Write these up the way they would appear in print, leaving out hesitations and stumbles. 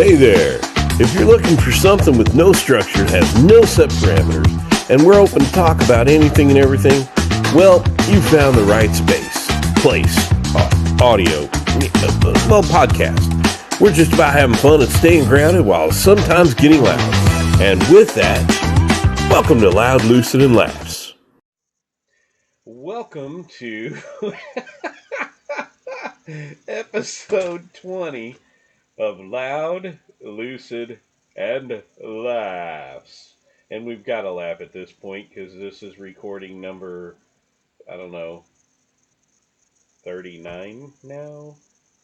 Hey there! If you're looking for something with no structure, has no set parameters, and we're open to talk about anything and everything, well, you found the right place, audio, podcast. We're just about having fun and staying grounded while sometimes getting loud. And with that, welcome to Loud, Lucid, and Laughs. Welcome to episode 20 of Loud, Lucid, and Laughs. And we've got to laugh at this point because this is recording number, 39 now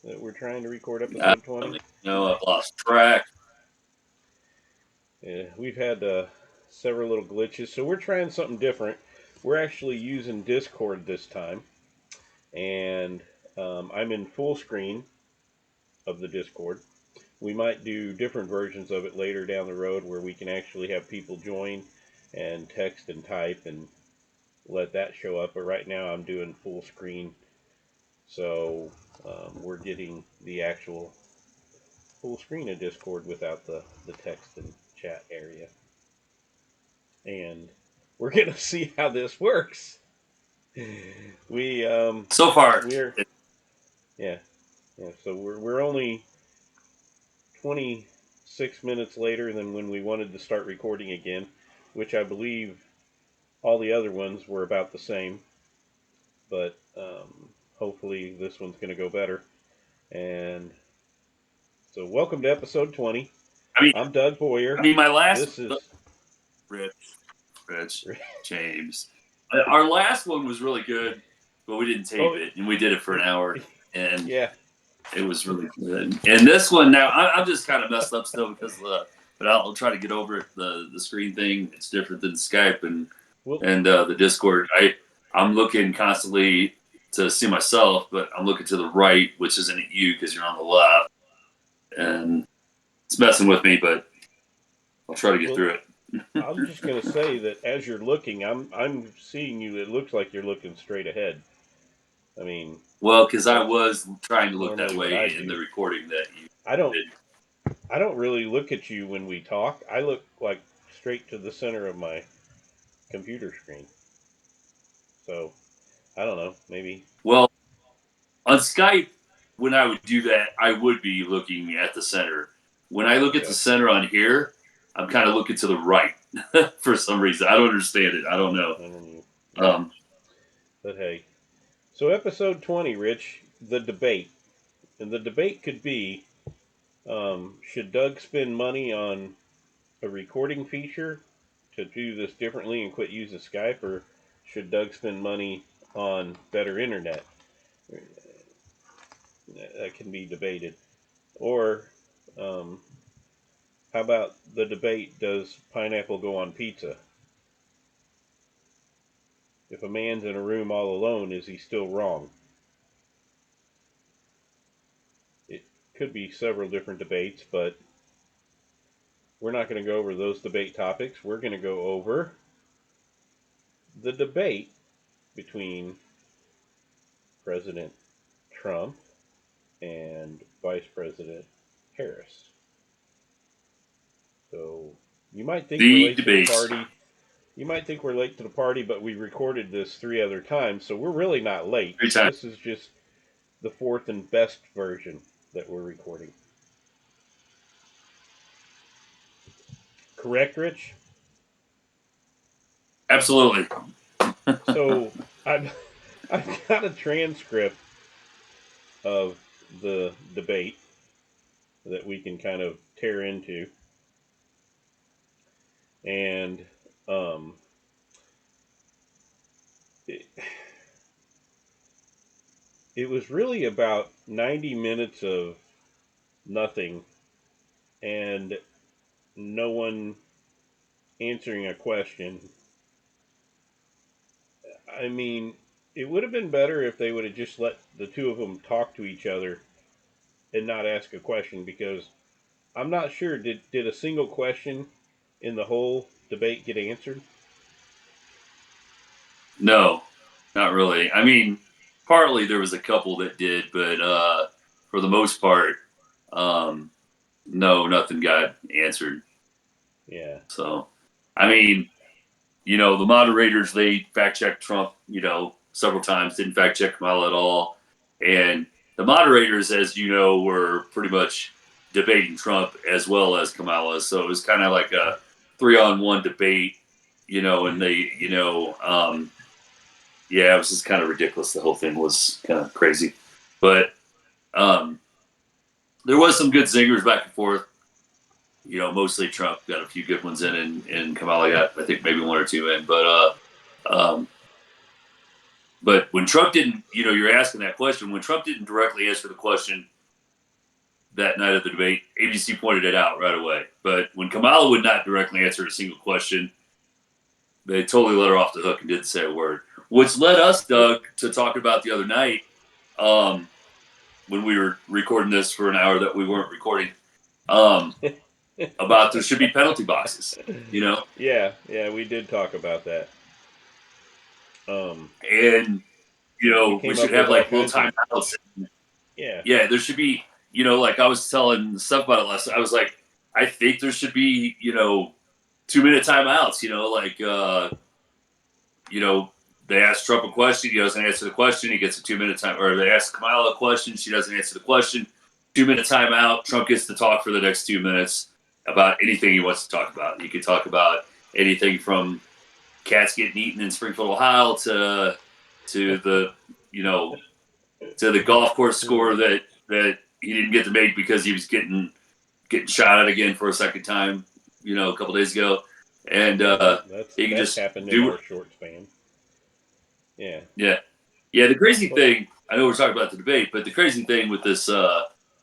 that we're trying to record episode 20. No, I've lost track. Yeah, we've had several little glitches, so we're trying something different. We're actually using Discord this time, and I'm in full screen of the Discord. We might do different versions of it later down the road where we can actually have people join and text and type and let that show up. But right now I'm doing full screen, so we're getting the actual full screen of Discord without the text and chat area. And we're going to see how this works. So far, so we're only 26 minutes later than when we wanted to start recording again, which I believe all the other ones were about the same, but hopefully this one's going to go better. And so welcome to episode 20. I'm Doug Boyer. My last... Rich, James. Our last one was really good, but we didn't tape it, and we did it for an hour, and yeah, it was really good. And this one now, I'm just kind of messed up still because but I'll try to get over it. The screen thing, it's different than Skype and the Discord. I'm looking constantly to see myself, but I'm looking to the right, which isn't you because you're on the left, and it's messing with me, but I'll try to get through it. I'm just going to say that as you're looking, I'm seeing you. It looks like you're looking straight ahead. I mean, well, because I was trying to look that way in the recording that you did. I don't really look at you when we talk. I look like straight to the center of my computer screen. So, I don't know, maybe. Well, on Skype, when I would do that, I would be looking at the center. When I look at the center on here, I'm kind of looking to the right for some reason. I don't understand it. I don't know. But hey. So episode 20, Rich, the debate. And the debate could be, should Doug spend money on a recording feature to do this differently and quit using Skype, or should Doug spend money on better internet? That can be debated. Or, how about the debate, does pineapple go on pizza? If a man's in a room all alone, is he still wrong? It could be several different debates, but we're not going to go over those debate topics. We're going to go over the debate between President Trump and Vice President Harris. So you might think we're late to the party. You might think we're late to the party, but we recorded this 3 other times, so we're really not late. This is just the fourth and best version that we're recording. Correct, Rich? Absolutely. So I've got a transcript of the debate that we can kind of tear into. And it was really about 90 minutes of nothing and no one answering a question. I mean, it would have been better if they would have just let the two of them talk to each other and not ask a question, because I'm not sure, did a single question in the whole debate get answered? No, not really. I mean, partly there was a couple that did, but for the most part, no, nothing got answered. Yeah. So, I mean, the moderators, they fact checked Trump, several times, didn't fact check Kamala at all. And the moderators, as you know, were pretty much debating Trump as well as Kamala. So it was kind of like a 3-on-1 debate, and they, yeah, it was just kind of ridiculous. The whole thing was kind of crazy. But there was some good zingers back and forth. Mostly Trump got a few good ones in, and Kamala got, I think, maybe one or two in. But when Trump didn't, you're asking that question, when Trump didn't directly answer the question that night of the debate, ABC pointed it out right away. But when Kamala would not directly answer a single question, they totally let her off the hook and didn't say a word. Which led us, Doug, to talk about the other night when we were recording this for an hour that we weren't recording. About there should be penalty boxes, Yeah, we did talk about that. And we should have like little timeouts. Yeah, there should be, like I was telling stuff about it last night. I was like, I think there should be, 2-minute timeouts. They ask Trump a question, he doesn't answer the question, he gets a 2-minute time. Or they ask Kamala a question, she doesn't answer the question, 2-minute timeout. Trump gets to talk for the next 2 minutes about anything he wants to talk about. He could talk about anything from cats getting eaten in Springfield, Ohio, to the golf course score that he didn't get to make because he was getting shot at again for a second time, a couple days ago, and he can just happened do in our short span. Yeah. The crazy thing, I know we're talking about the debate, but the crazy thing with this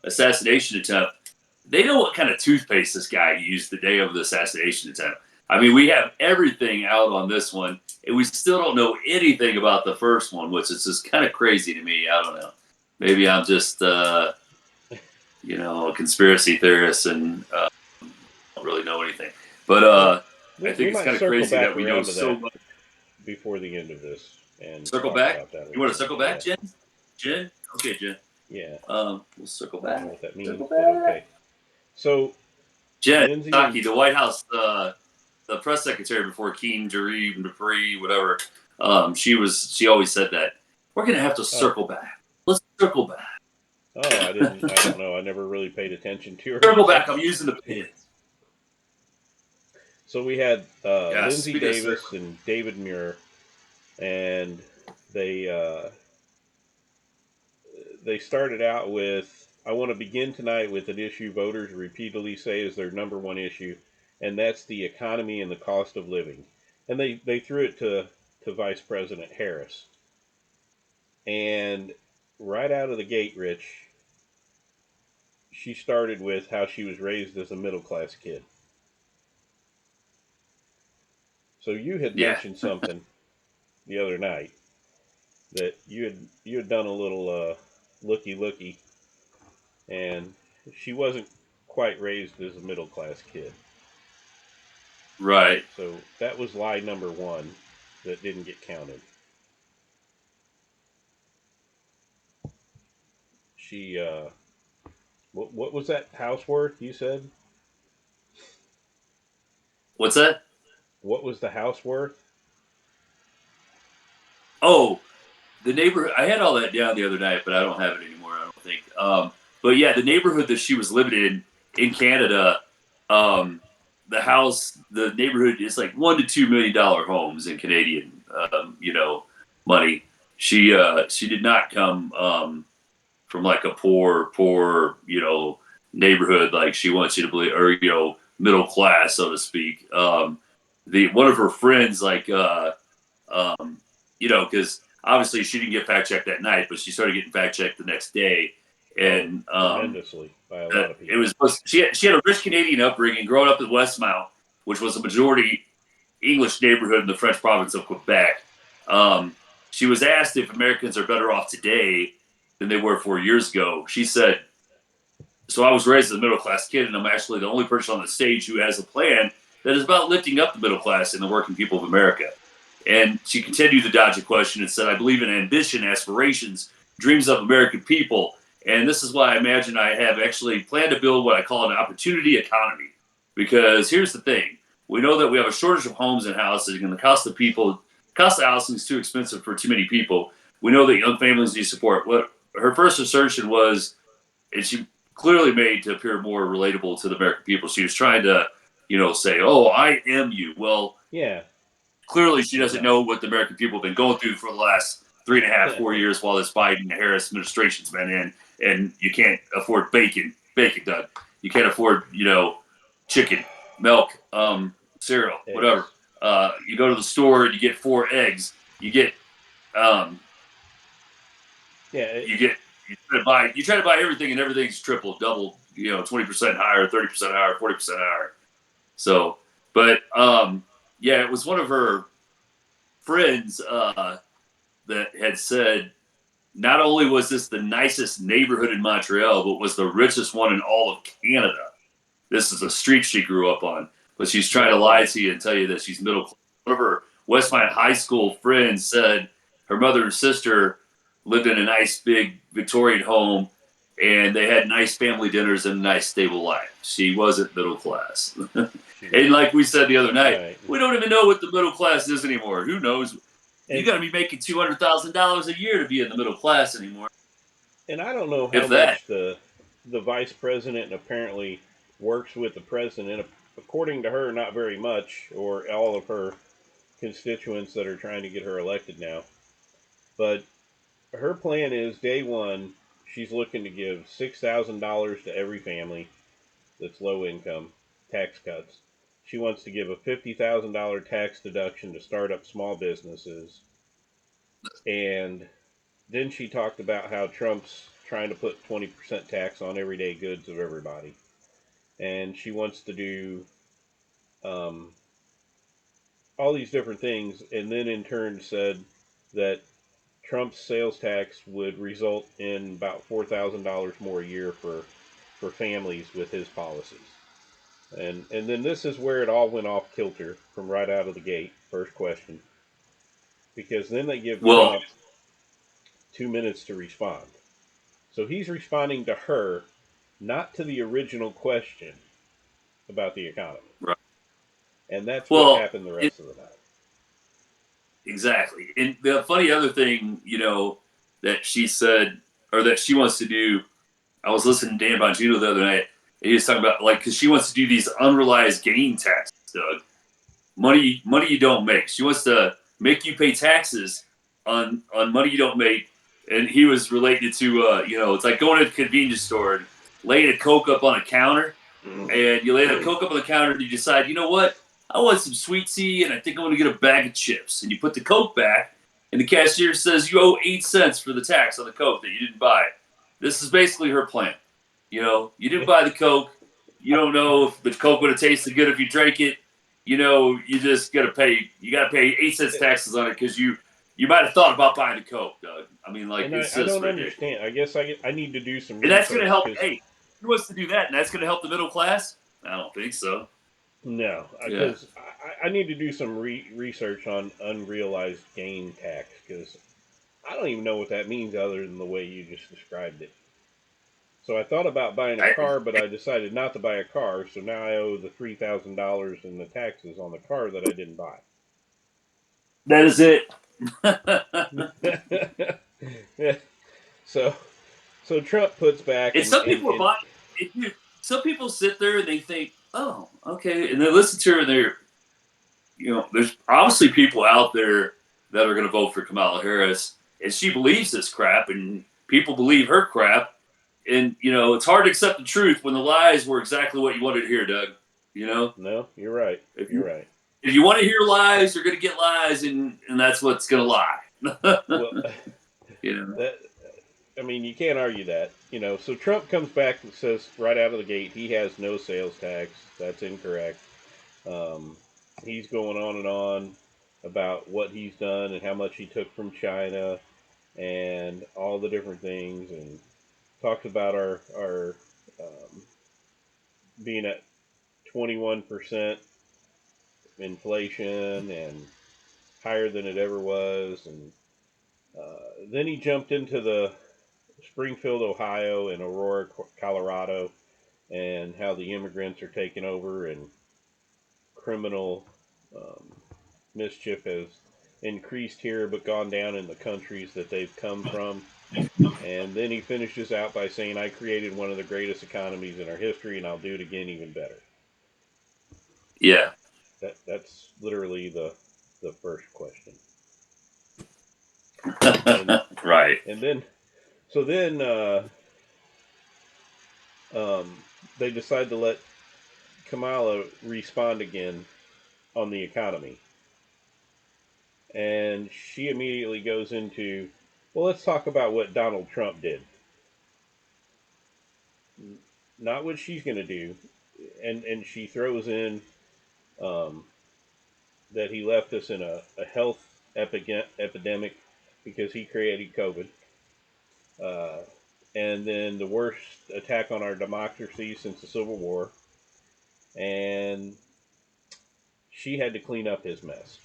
assassination attempt, they know what kind of toothpaste this guy used the day of the assassination attempt. I mean, we have everything out on this one, and we still don't know anything about the first one, which is just kind of crazy to me. I don't know. Maybe I'm just, a conspiracy theorist and don't really know anything. But I think it's kind of crazy that we know so much before the end of this. And circle back? You want to circle back, yeah. Jen? Okay, Jen. Yeah. We'll circle back. I don't know what that means, but okay. So, Jen Psaki, the White House, the press secretary before Keen, Jaree, Dupree, whatever, she always said that we're going to have to circle back. Let's circle back. Oh, I don't know. I never really paid attention to her. Circle back. I'm using the pins. So we had Lindsay Davis and David Muir, and they started out with, I want to begin tonight with an issue voters repeatedly say is their number one issue, and that's the economy and the cost of living. And they threw it to Vice President Harris. And right out of the gate, Rich, she started with how she was raised as a middle-class kid. So you had mentioned something the other night that you had done a little looky, and she wasn't quite raised as a middle-class kid. Right. So that was lie number one that didn't get counted. She, what was that house worth, you said? What's that? What was the house worth? Oh, the neighborhood. I had all that down the other night, but I don't have it anymore, I don't think. But yeah, the neighborhood that she was living in Canada, the neighborhood is like $1 to $2 million homes in Canadian, money. She did not come from like a poor, neighborhood like she wants you to believe, or middle class, so to speak. One of her friends, like, because obviously she didn't get fact checked that night, but she started getting fact checked the next day, and tremendously by a lot of people. It was she had a rich Canadian upbringing, growing up in Westmount, which was a majority English neighborhood in the French province of Quebec. She was asked if Americans are better off today than they were 4 years ago. She said, "So I was raised as a middle class kid, and I'm actually the only person on the stage who has a plan that is about lifting up the middle class and the working people of America." And she continued to dodge the question and said, "I believe in ambition, aspirations, dreams of American people, And this is why I imagine I have actually planned to build what I call an opportunity economy. Because here's the thing. We know that we have a shortage of homes and houses, and the cost of housing is too expensive for too many people. We know that young families need support. What her first assertion was, and she clearly made to appear more relatable to the American people. She was trying to, say, "Oh, I am you." Well, Yeah. clearly she doesn't know what the American people have been going through for the last 3.5, 4 years while this Biden Harris administration's been in, and you can't afford bacon, Doug. You can't afford, chicken, milk, cereal, Eggs. whatever. You go to the store and you get 4 eggs. You get, you try to buy everything, and everything's triple, double, 20% higher, 30% higher, 40% higher. So, but yeah, it was one of her friends that had said not only was this the nicest neighborhood in Montreal, but was the richest one in all of Canada. This is a street she grew up on, but she's trying to lie to you and tell you that she's middle class. One of her Westmont High School friends said her mother and sister lived in a nice big Victorian home, and they had nice family dinners and a nice stable life. She wasn't middle class. And like we said the other night, we don't even know what the middle class is anymore. Who knows? You got to be making $200,000 a year to be in the middle class anymore. And I don't know how much the vice president apparently works with the president. According to her, not very much, or all of her constituents that are trying to get her elected now. But her plan is day one, she's looking to give $6,000 to every family that's low income, tax cuts. She wants to give a $50,000 tax deduction to start up small businesses. And then she talked about how Trump's trying to put 20% tax on everyday goods of everybody. And she wants to do all these different things. And then in turn said that Trump's sales tax would result in about $4,000 more a year for families with his policies. And then this is where it all went off kilter from right out of the gate. First question, because then they give Trump 2 minutes to respond. So he's responding to her, not to the original question about the economy. Right. And that's what happened the rest of the night. Exactly. And the funny other thing, that she said, or that she wants to do, I was listening to Dan Bongino the other night, and he was talking about, because she wants to do these unrealized gain taxes, Doug. Money you don't make. She wants to make you pay taxes on money you don't make. And he was related to, it's like going to a convenience store and laying a Coke up on a counter. And you lay that Coke up on the counter and you decide, you know what? I want some sweet tea and I think I'm going to get a bag of chips. And you put the Coke back and the cashier says you owe 8 cents for the tax on the Coke that you didn't buy. This is basically her plan. You didn't buy the Coke. You don't know if the Coke would have tasted good if you drank it. You just got to pay. You got to pay 8 cents taxes on it because you might have thought about buying the Coke, Doug. I mean, it's I just don't ridiculous. understand. I guess I need to do some research. And that's going to help. Hey, who wants to do that? And that's going to help the middle class? I don't think so. No, because I need to do some research on unrealized gain tax because I don't even know what that means other than the way you just described it. So I thought about buying a car, but I decided not to buy a car. So now I owe the $3,000 in the taxes on the car that I didn't buy. That is it. So Trump puts back. And some people are buying. Some people sit there and they think, "Oh, okay," and they listen to her. And they're, there's obviously people out there that are going to vote for Kamala Harris, and she believes this crap, and people believe her crap. And it's hard to accept the truth when the lies were exactly what you wanted to hear, Doug. No, you're right. You're right. If you want to hear lies, you're going to get lies, and that's what's going to lie. Well, I mean, you can't argue that. So Trump comes back and says right out of the gate he has no sales tax. That's incorrect. He's going on and on about what he's done and how much he took from China and all the different things, and talks about our being at 21% inflation and higher than it ever was. And then he jumped into the Springfield, Ohio, and Aurora, Colorado, and how the immigrants are taking over and criminal um, mischief has increased here but gone down in the countries that they've come from. And then he finishes out by saying, I created one of the greatest economies in our history, and I'll do it again even better. Yeah. That's literally the first question. Right. And then, so then they decide to let Kamala respond again on the economy. And she immediately goes into, well, let's talk about what Donald Trump did. Not what she's going to do. And she throws in um, that he left us in a health epidemic because he created COVID. Uh, and then the worst attack on our democracy since the Civil War. And she had to clean up his mess.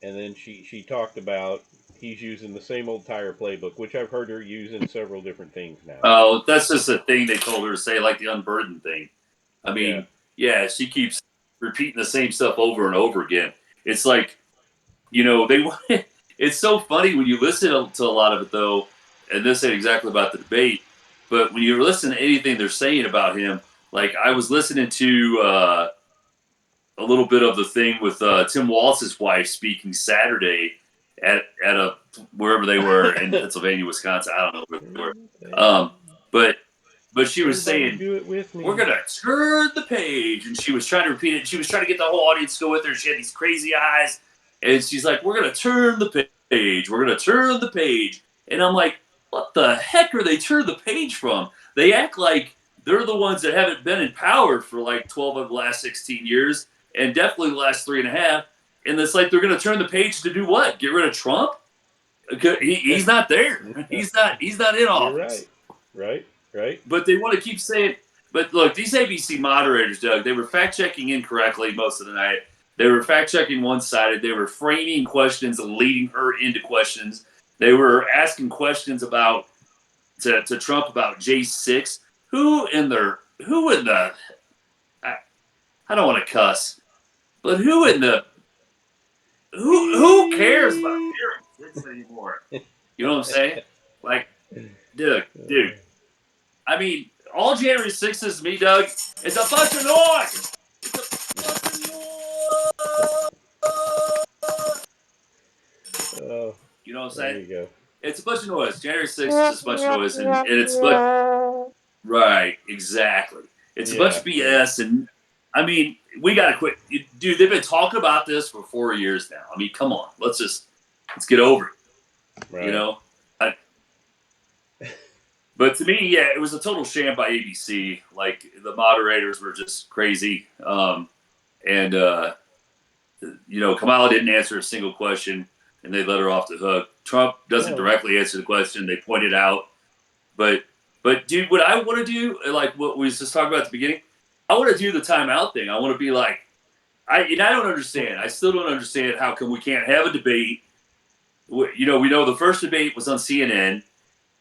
And then she talked about he's using the same old tire playbook, which I've heard her use in several different things now. Oh, that's just a thing they told her to say, like the unburdened thing. I mean, yeah, she keeps repeating the same stuff over and over again. It's like, they. It's so funny when you listen to a lot of it, though, and this ain't exactly about the debate, but when you listen to anything they're saying about him, like I was listening to a little bit of the thing with Tim Walz's wife speaking Saturday at a wherever they were in Pennsylvania, Wisconsin. I don't know where they were. But she was saying, do it with me. We're going to turn the page. And she was trying to repeat it. She was trying to get the whole audience to go with her. She had these crazy eyes. And she's like, we're going to turn the page. We're going to turn the page. And I'm like, what the heck are they turning the page from? They act like they're the ones that haven't been in power for like 12 of the last 16 years and definitely the last 3.5. And it's like they're going to turn the page to do what? Get rid of Trump? He's not there. He's not in office. You're right. But they want to keep saying. But look, these ABC moderators, Doug, they were fact checking incorrectly most of the night. They were fact checking one sided. They were framing questions and leading her into questions. They were asking questions about to Trump about J6. Who in the I don't want to cuss, but who cares about January 6th anymore? You know what I'm saying? Like, dude. I mean, all January 6th is to me, Doug, it's a bunch of noise. You know what I'm saying? There you go. It's a bunch of noise. January 6th is just a bunch of noise, and it's right, exactly. It's a bunch of BS, and I mean, we gotta quit, dude. They've been talking about this for 4 years now. I mean, come on, let's get over it. Right. You know. But to me, yeah, it was a total sham by ABC. Like the moderators were just crazy, and Kamala didn't answer a single question, and they let her off the hook. Trump doesn't directly answer the question; they point it out. But dude, what I want to do, like what we was just talking about at the beginning, I want to do the timeout thing. I want to be like, I don't understand. I still don't understand how come we can't have a debate. We know the first debate was on CNN.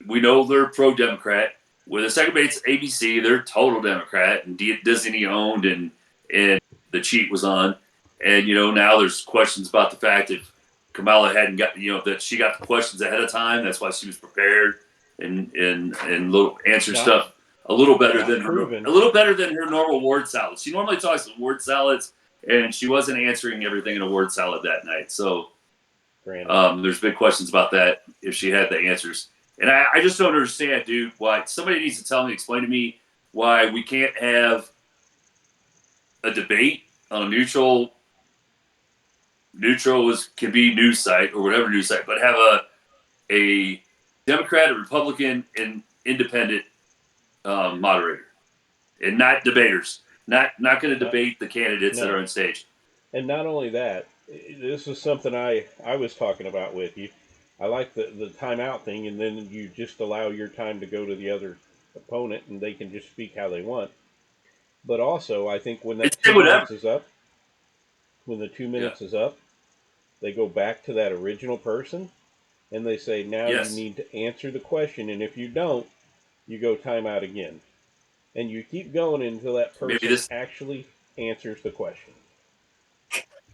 We know they're pro-Democrat. With the second debate's ABC, they're total Democrat, and Disney owned, and the cheat was on. And now there's questions about the fact that Kamala hadn't got that she got the questions ahead of time. That's why she was prepared and answer stuff a little better than her normal word salad. She normally talks in word salads, and she wasn't answering everything in a word salad that night. So there's big questions about that if she had the answers. And I just don't understand, dude, why somebody needs to explain to me why we can't have a debate on a neutral can be news site or whatever news site, but have a Democrat, a Republican, and independent moderator, and not debaters. Not going to debate the candidates that are on stage. And not only that, this is something I was talking about with you. I like the timeout thing, and then you just allow your time to go to the other opponent, and they can just speak how they want. But also, I think when that 2 minutes is up, they go back to that original person, and they say, now you Yes. need to answer the question, and if you don't, you go timeout again. And you keep going until that Maybe person this. actually answers the question.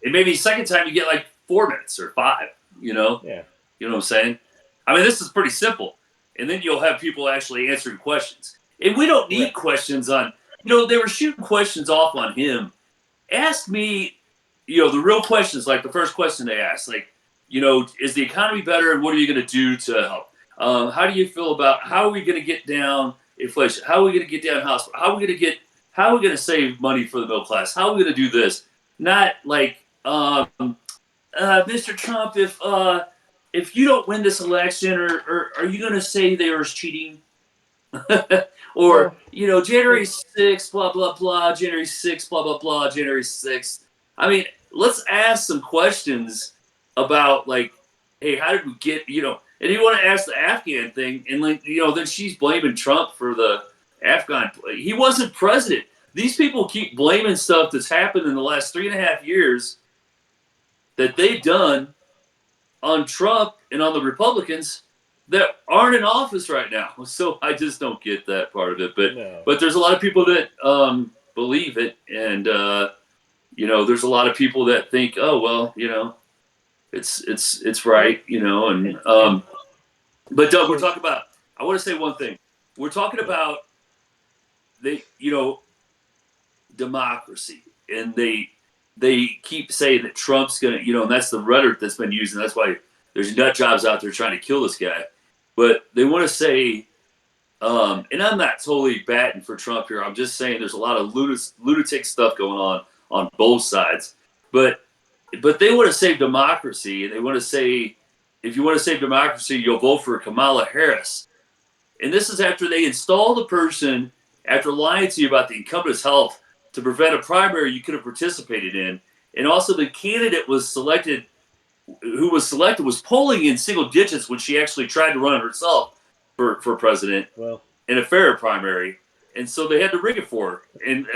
And maybe second time you get like 4 minutes or 5. You know. Yeah. You know what I'm saying? I mean, this is pretty simple. And then you'll have people actually answering questions. And we don't need Right. questions on. You know, they were shooting questions off on him. Ask me, you know, the real questions, like the first question they asked, like, you know, is the economy better and what are you going to do to help? How do you feel about how are we going to get down inflation? How are we going to get down hospital? How are we going to save money for the middle class? How are we going to do this? Not like, Mr. Trump, if you don't win this election, or are you going to say there was cheating? Or, Well, you know, January 6th, blah, blah, blah, January 6th, blah, blah, blah, January 6th. I mean, let's ask some questions about, like, hey, how did we get, you know, and you want to ask the Afghan thing, and, like, you know, then she's blaming Trump for the Afghan. He wasn't president. These people keep blaming stuff that's happened in the last 3.5 years that they've done on Trump and on the Republicans that aren't in office right now. So I just don't get that part of it. no. But there's a lot of people that believe it, and you know, there's a lot of people that think, oh well, you know, it's right, you know, and but Doug, we're So, talking about. I want to say one thing. We're talking yeah. about you know, democracy, and they keep saying that Trump's gonna, you know, and that's the rhetoric that's been used, and that's why there's nut jobs out there trying to kill this guy. But they want to say, and I'm not totally batting for Trump here. I'm just saying there's a lot of lunatic stuff going on both sides. But they want to save democracy, and they want to say, if you want to save democracy, you'll vote for Kamala Harris. And this is after they install the person after lying to you about the incumbent's health to prevent a primary you could have participated in. And also the candidate was selected who was selected was polling in single digits when she actually tried to run herself for president Well, in a fair primary. And so they had to rig it for her. And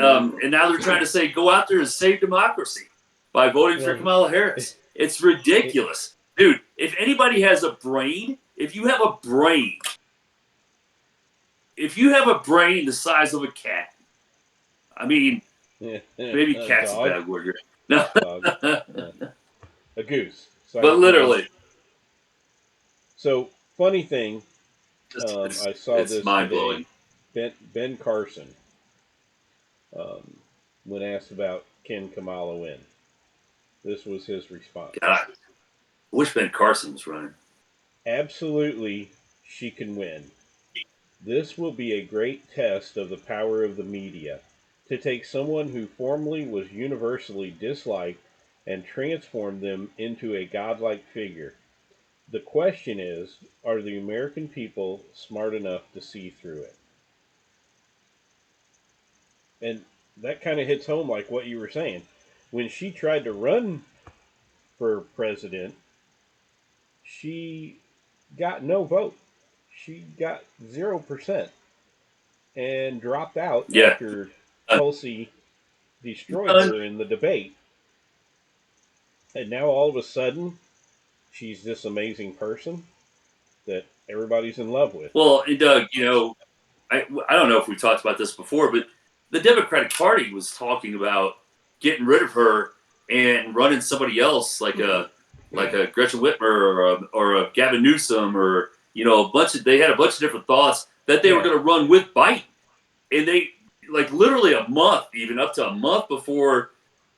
now they're trying to say, go out there and save democracy by voting for well, Kamala Harris. It's ridiculous. Dude, if anybody has a brain, if you have a brain the size of a cat, I mean, maybe cat's a bad word here. No. A goose. But literally. So, funny thing, I saw it's this mind-blowing. today. Ben Carson, when asked about can Kamala win, this was his response. God, I wish Ben Carson was running. Absolutely, she can win. This will be a great test of the power of the media to take someone who formerly was universally disliked and transform them into a godlike figure. The question is, are the American people smart enough to see through it? And that kind of hits home like what you were saying. When she tried to run for president, she got no vote. She got 0% and dropped out after Tulsi destroyed her in the debate. And now all of a sudden, she's this amazing person that everybody's in love with. Well, and Doug, you know, I don't know if we talked about this before, but the Democratic Party was talking about getting rid of her and running somebody else, like a Gretchen Whitmer or a Gavin Newsom, or, you know, they had a bunch of different thoughts that they were going to run with Biden, and they, like, literally a month, even up to a month before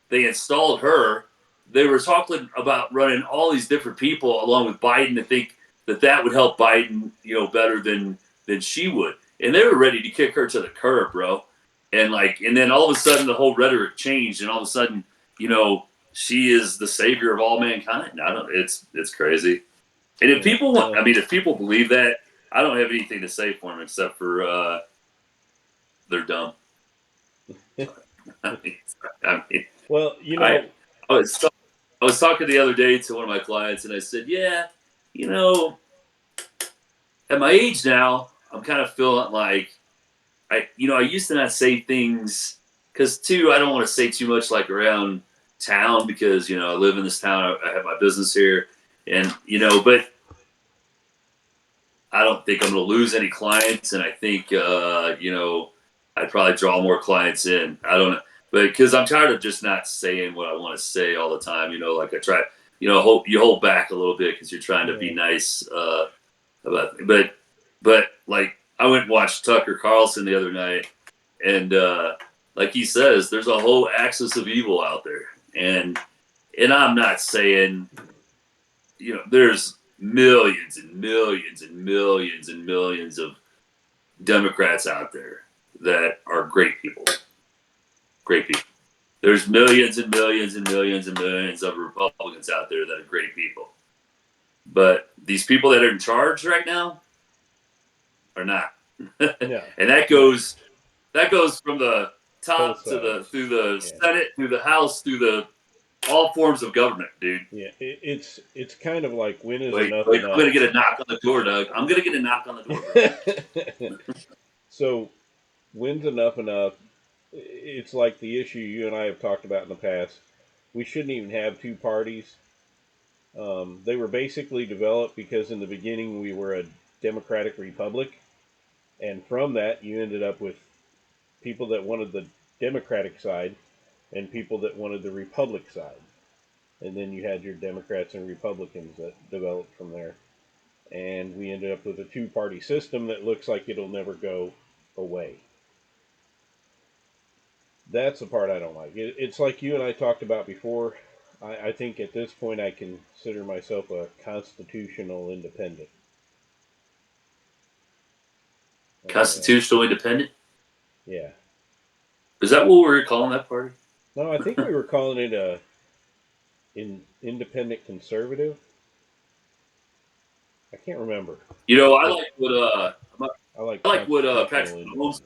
they installed her, they were talking about running all these different people along with Biden to think that would help Biden, you know, better than she would. And they were ready to kick her to the curb, bro. And then all of a sudden the whole rhetoric changed, and all of a sudden, you know, she is the savior of all mankind. It's crazy. And if people if people believe that, I don't have anything to say for them except for they're dumb. I mean, well, you know, I was talking the other day to one of my clients, and I said, yeah, you know, at my age now, I'm kind of feeling like I used to not say things because, too, I don't want to say too much like around town because, you know, I live in this town. I have my business here, and, you know, but I don't think I'm going to lose any clients, and I think I'd probably draw more clients in. I don't know, but because I'm tired of just not saying what I want to say all the time. Like I try, you hold back a little bit because you're trying to be nice about, but like I went and watched Tucker Carlson the other night, and like he says, there's a whole axis of evil out there, and I'm not saying, there's millions and millions and millions and millions of Democrats out there that are great people. Great people. There's millions and millions and millions and millions of Republicans out there that are great people. But these people that are in charge right now are not. Yeah. And that goes from the top through the Senate, through the House, through all forms of government, dude. Yeah, it's kind of like when is enough? I'm gonna get a knock on the door, Doug. I'm gonna get a knock on the door. So, when's enough? It's like the issue you and I have talked about in the past. We shouldn't even have two parties. They were basically developed because in the beginning we were a democratic republic, and from that you ended up with people that wanted the Democratic side and people that wanted the Republic side. And then you had your Democrats and Republicans that developed from there. And we ended up with a two-party system that looks like it'll never go away. That's the part I don't like. It's like you and I talked about before. I think at this point I consider myself a constitutional independent. Constitutional independent? Yeah. Is that what we were calling that party? No, I think we were calling it a independent conservative. I can't remember. I like what Patrick Mahomes.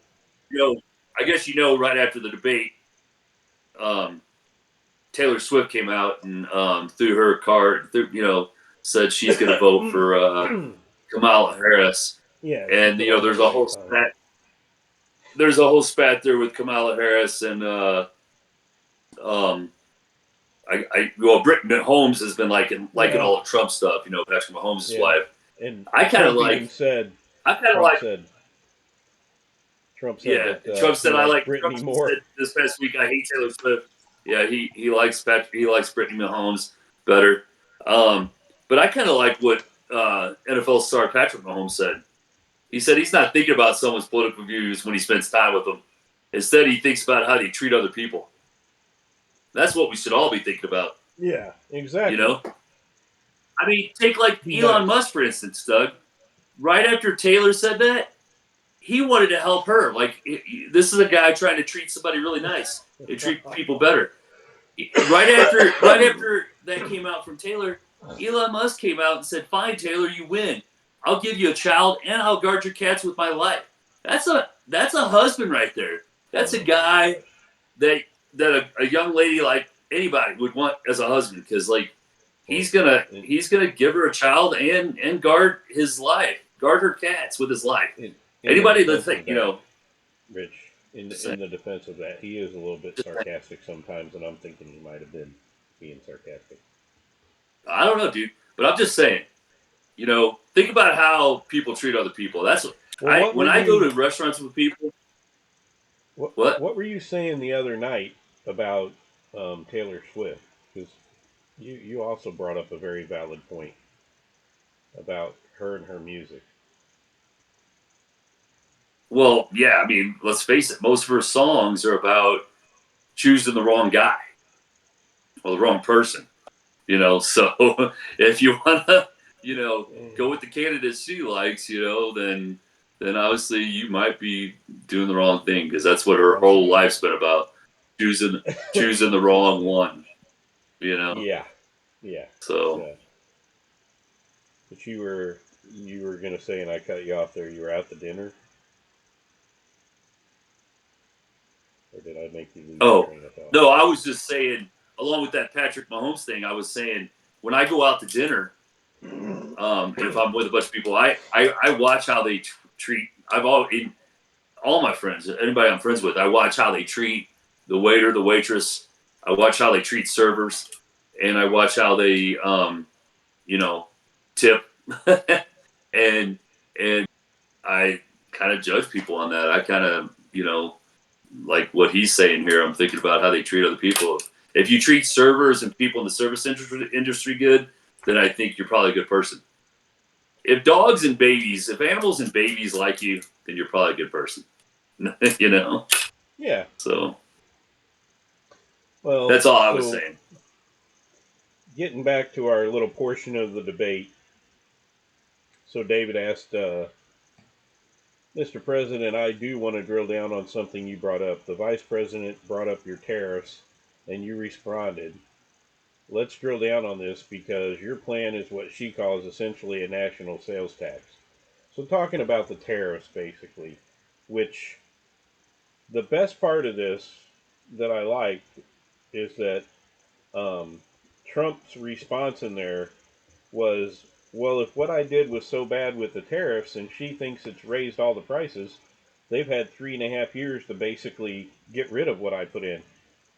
I guess right after the debate, Taylor Swift came out and threw her card. Said she's going to vote for Kamala Harris. Yeah, and there's a whole spat. There's a whole spat there with Kamala Harris and Brittany Mahomes has been liking all the Trump stuff. Patrick Mahomes' wife. And I kind of like. Trump said that, Trump said I like Brittany more. This past week I hate Taylor Swift. Yeah, he likes Brittany Mahomes better. But I kind of like what NFL star Patrick Mahomes said. He said he's not thinking about someone's political views when he spends time with them. Instead, he thinks about how they treat other people. That's what we should all be thinking about. Yeah, exactly. I mean, take Elon Musk, for instance, Doug. Right after Taylor said that, he wanted to help her. This is a guy trying to treat somebody really nice. They treat people better. Right after that came out from Taylor, Elon Musk came out and said, "Fine, Taylor, you win. I'll give you a child and I'll guard your cats with my life." That's a husband right there. That's a guy that a young lady like anybody would want as a husband, because he's gonna give her a child and guard his life, guard her cats with his life. Anybody that think Rich, in the defense of that, he is a little bit sarcastic sometimes, and I'm thinking he might have been being sarcastic. I don't know, dude, but I'm just saying. Think about how people treat other people. That's when I go to restaurants with people. What were you saying the other night about Taylor Swift? Because you also brought up a very valid point about her and her music. Well, yeah, I mean, let's face it. Most of her songs are about choosing the wrong guy or the wrong person. So if you want to, go with the candidates she likes, then obviously you might be doing the wrong thing, because that's what her whole life's been about, choosing the wrong one. Yeah. So. Yeah. But you were gonna say, and I cut you off there. You were out to dinner, or did I make you lose? Oh no, I was just saying. Along with that Patrick Mahomes thing, I was saying when I go out to dinner, and if I'm with a bunch of people, I watch how they treat. All my friends, anybody I'm friends with, I watch how they treat the waiter, the waitress. I watch how they treat servers, and I watch how they, tip. And and I kind of judge people on that. I kind of, like what he's saying here, I'm thinking about how they treat other people. If you treat servers and people in the service industry good, then I think you're probably a good person. If animals and babies like you, then you're probably a good person. Yeah. So, well, that's all I was saying. Getting back to our little portion of the debate. So David asked, Mr. President, I do want to drill down on something you brought up. The Vice President brought up your tariffs, and you responded. Let's drill down on this because your plan is what she calls essentially a national sales tax. So talking about the tariffs, basically, which the best part of this that I liked is that Trump's response in there was, well, if what I did was so bad with the tariffs and she thinks it's raised all the prices, they've had 3.5 years to basically get rid of what I put in.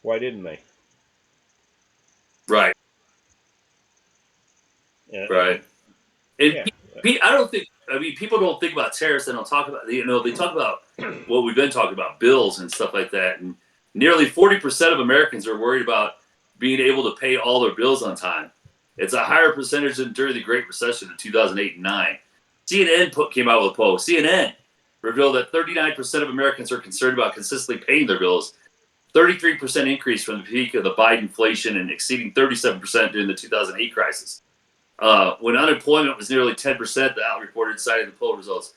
Why didn't they? Right. Right. And yeah. I don't think, people don't think about tariffs. They don't talk about, they talk about what we've been talking about, bills and stuff like that. And nearly 40% of Americans are worried about being able to pay all their bills on time. It's a higher percentage than during the Great Recession of 2008 and 9. CNN came out with a poll. CNN revealed that 39% of Americans are concerned about consistently paying their bills. 33% increase from the peak of the Biden inflation and exceeding 37% during the 2008 crisis. When unemployment was nearly 10%, the out reported citing the poll results.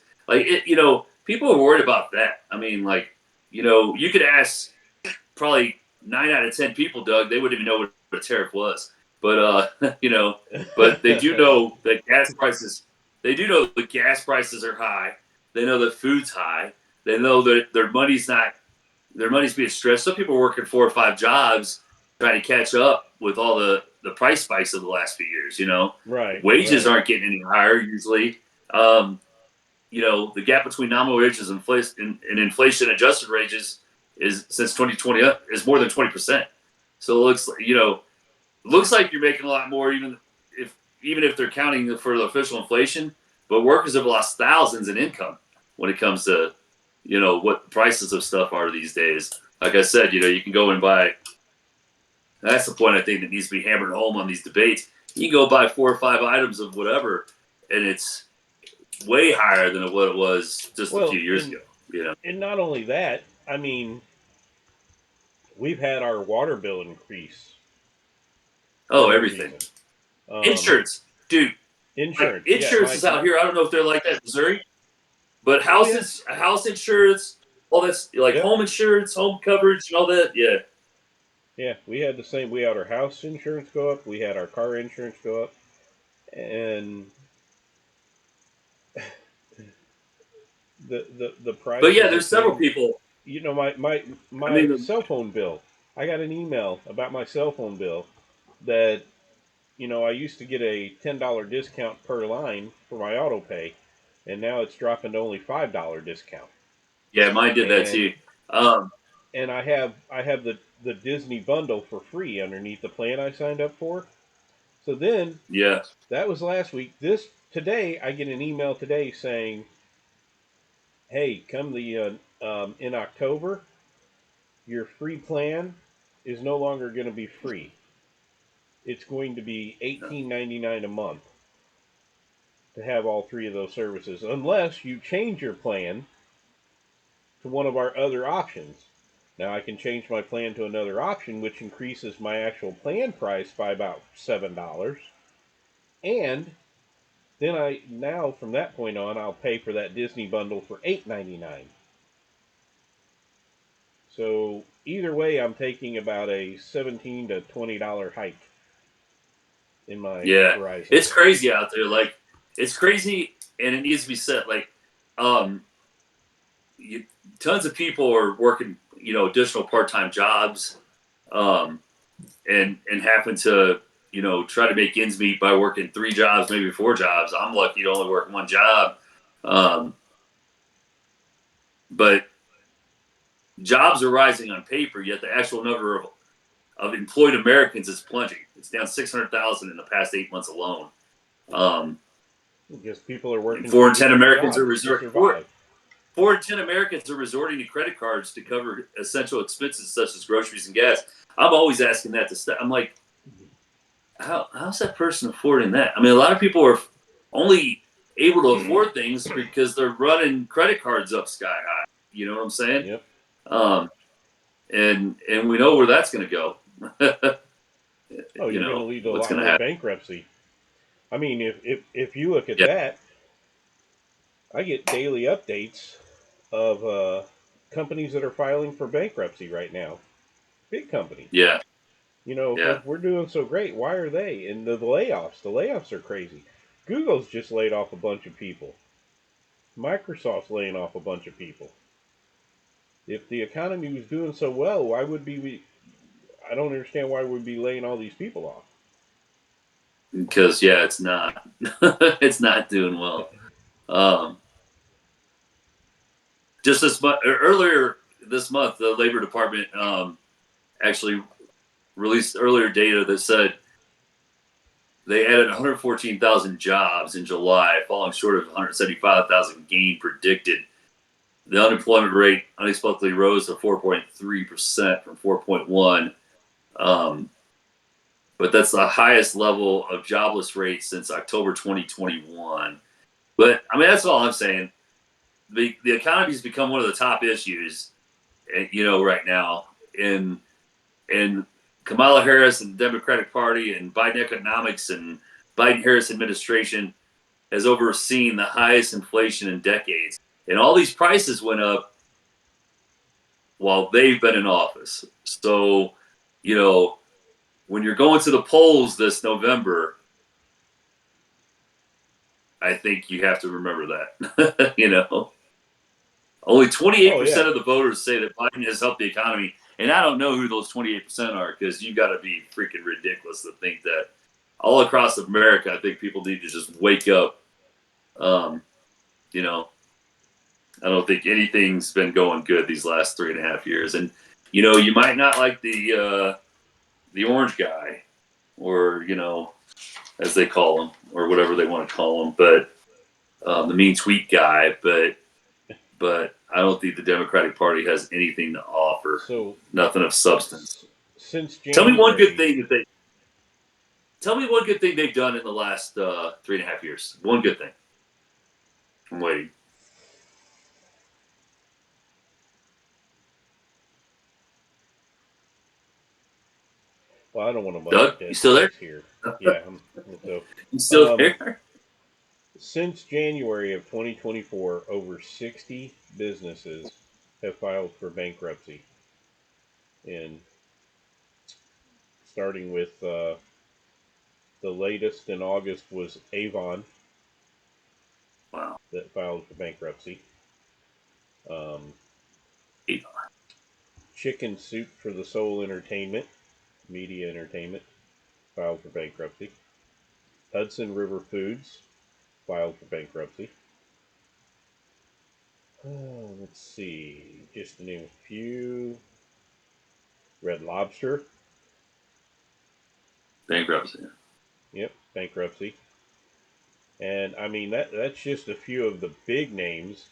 People are worried about that. I mean, you could ask probably 9 out of 10 people, Doug, they wouldn't even know what a tariff was. But but they do know that gas prices. They do know the gas prices are high. They know that food's high. They know that their money's being stretched. Some people are working 4 or 5 jobs trying to catch up with all the price spikes of the last few years. Right. Wages aren't getting any higher usually. The gap between nominal wages and inflation adjusted wages is since 2020 is more than 20%. So it looks like you're making a lot more, even if they're counting for the official inflation. But workers have lost thousands in income when it comes to, what prices of stuff are these days. Like I said, you can go and buy. That's the point I think that needs to be hammered home on these debates. You can go buy 4 or 5 items of whatever, and it's way higher than what it was just a few years ago. And not only that, I mean, we've had our water bill increase. Oh, everything. Insurance, dude. Insurance. Insurance is out here. I don't know if they're like that in Missouri, but house insurance, all that's home insurance, home coverage, and all that. Yeah. Yeah, we had the same. We had our house insurance go up. We had our car insurance go up, and the price. But yeah, there's several people. My cell phone bill. I got an email about my cell phone bill that I used to get a $10 discount per line for my auto pay, and now it's dropping to only $5 discount. Yeah, mine did that too. And I have the Disney bundle for free underneath the plan I signed up for. So then, that was last week. Today I get an email today saying, "Hey, come in October, your free plan is no longer going to be free. It's going to be $18.99 a month to have all 3 of those services, unless you change your plan to one of our other options." Now I can change my plan to another option, which increases my actual plan price by about $7. And then from that point on, I'll pay for that Disney bundle for $8.99. So either way, I'm taking about a $17 to $20 hike in my Verizon. It's crazy out there. It's crazy, and it needs to be said. Tons of people are working, additional part-time jobs, and having to, try to make ends meet by working 3 jobs, maybe 4 jobs. I'm lucky to only work 1 job. But jobs are rising on paper, yet the actual number of employed Americans is plunging. It's down 600,000 in the past 8 months alone. Because people are working 4 in 10 Americans are to survive. 4 in 10 Americans are resorting to credit cards to cover essential expenses such as groceries and gas. I'm always asking that I'm like, how's that person affording that? I mean, a lot of people are only able to afford things because they're running credit cards up sky high. You know what I'm saying? Yep. And we know where that's going to go. You're going to lead to a lot more bankruptcy. I mean, if you look at that, I get daily updates of companies that are filing for bankruptcy right now. Big companies. Yeah. If we're doing so great, why are they? And the layoffs are crazy. Google's just laid off a bunch of people. Microsoft's laying off a bunch of people. If the economy was doing so well, why would we? I don't understand why we'd be laying all these people off. Because it's not. It's not doing well. Just earlier this month, the Labor Department actually released earlier data that said they added 114,000 jobs in July, falling short of 175,000 gain predicted. The unemployment rate unexpectedly rose to 4.3% from 4.1%. But that's the highest level of jobless rate since October 2021. But I mean, that's all I'm saying. The economy has become one of the top issues, right now. And Kamala Harris and the Democratic Party and Biden economics and Biden-Harris administration has overseen the highest inflation in decades. And all these prices went up while they've been in office. So, when you're going to the polls this November, I think you have to remember that. Only 28% of the voters say that Biden has helped the economy. And I don't know who those 28% are, because you got to be freaking ridiculous to think that all across America. I think people need to just wake up. I don't think anything's been going good these last 3.5 years. And, you might not like the orange guy, or, as they call him, or whatever they want to call him, but the mean tweet guy. But I don't think the Democratic Party has anything to offer. So nothing of substance. Since January, tell me one good thing they've done in the last 3.5 years. One good thing. I'm waiting. Well, I don't want to. Doug, you still there? Here. Yeah, so. You still there? Since January of 2024, over 60 businesses have filed for bankruptcy. And starting with the latest in August was Avon. Wow. That filed for bankruptcy. Avon. Chicken Soup for the Soul Entertainment, Media Entertainment, filed for bankruptcy. Hudson River Foods filed for bankruptcy. Let's see, just to name a few. Red Lobster. Bankruptcy. Yep, bankruptcy. And I mean that's just a few of the big names.